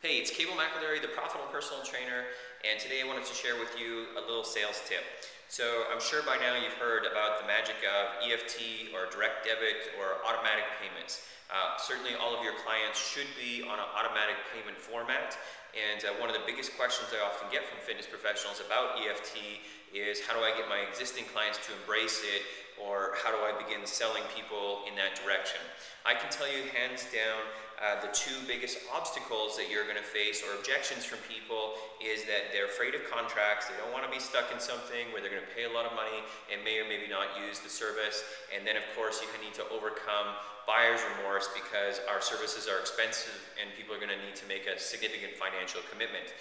Hey, it's Cabel McElderry, the Profitable Personal Trainer, and today I wanted to share with you a little sales tip. So I'm sure by now you've heard about the magic of EFT or direct debit or automatic payments. Certainly all of your clients should be on an automatic payment format, and one of the biggest questions I often get from fitness professionals about EFT is how do I get my existing clients to embrace it, or how do I begin selling people in that direction? I can tell you hands down the two biggest obstacles that you're going to face or objections from people is that they're afraid of contracts. They don't want to be stuck in something where they're going to pay a lot of money and may or maybe not use the service. And then of course you need to overcome buyer's remorse because our services are expensive and people are going to need to make a significant financial commitment.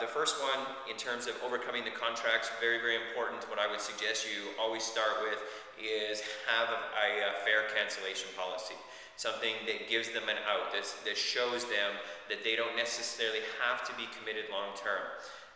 The first one, in terms of overcoming the contracts, very, very important. What I would suggest you always start with is have a fair cancellation policy. Something that gives them an out, that shows them that they don't necessarily have to be committed long term.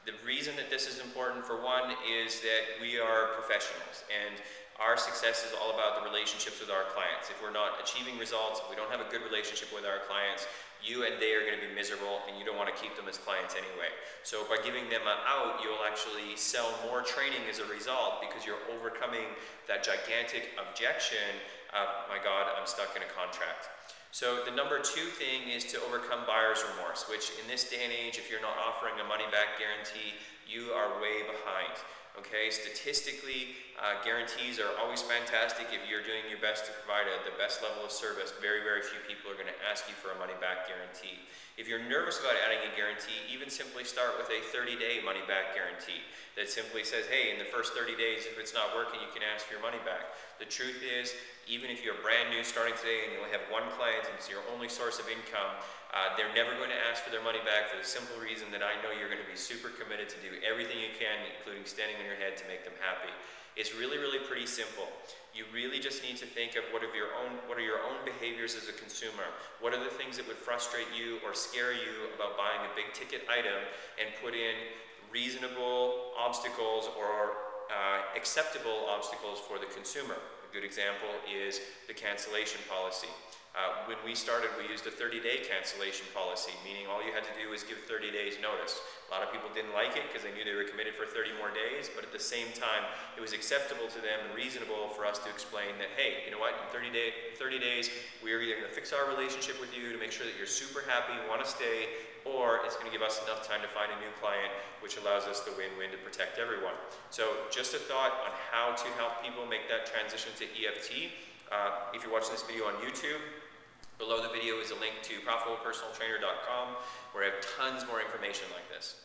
The reason that this is important, for one, is that we are professionals and our success is all about the relationships with our clients. If we're not achieving results, if we don't have a good relationship with our clients, you and they are going to be miserable and you don't want to keep them as clients anyway. So by giving them an out, you'll actually sell more training as a result because you're overcoming that gigantic objection of, my God, I'm stuck in a contract. So the number two thing is to overcome buyer's remorse, which in this day and age, if you're not offering a money-back guarantee, you are way behind. Okay, statistically, guarantees are always fantastic if you're doing your best to provide the best level of service. Very, very few people are going to ask you for a money-back guarantee. If you're nervous about adding a guarantee, even simply start with a 30-day money-back guarantee that simply says, hey, in the first 30 days, if it's not working, you can ask for your money back. The truth is, even if you're brand new starting today and you only have one client and it's your only source of income, they're never going to ask for their money back for the simple reason that I know you're going to be super committed to do everything you can, including standing on your head, to make them happy. It's really, really pretty simple. You really just need to think of what are your own behaviors as a consumer. What are the things that would frustrate you or scare you about buying a big ticket item, and put in reasonable obstacles or acceptable obstacles for the consumer. A good example is the cancellation policy. When we started, we used a 30-day cancellation policy, meaning all you had to do was give 30 days notice. A lot of people didn't like it because they knew they were committed for 30 more days, but at the same time, it was acceptable to them and reasonable for us to explain that, hey, you know what, in 30 days, we're either going to fix our relationship with you to make sure that you're super happy, want to stay, or it's going to give us enough time to find a new client, which allows us the win-win to protect everyone. So just a thought on how to help people make that transition to EFT. If you're watching this video on YouTube, below the video is a link to profitablepersonaltrainer.com where I have tons more information like this.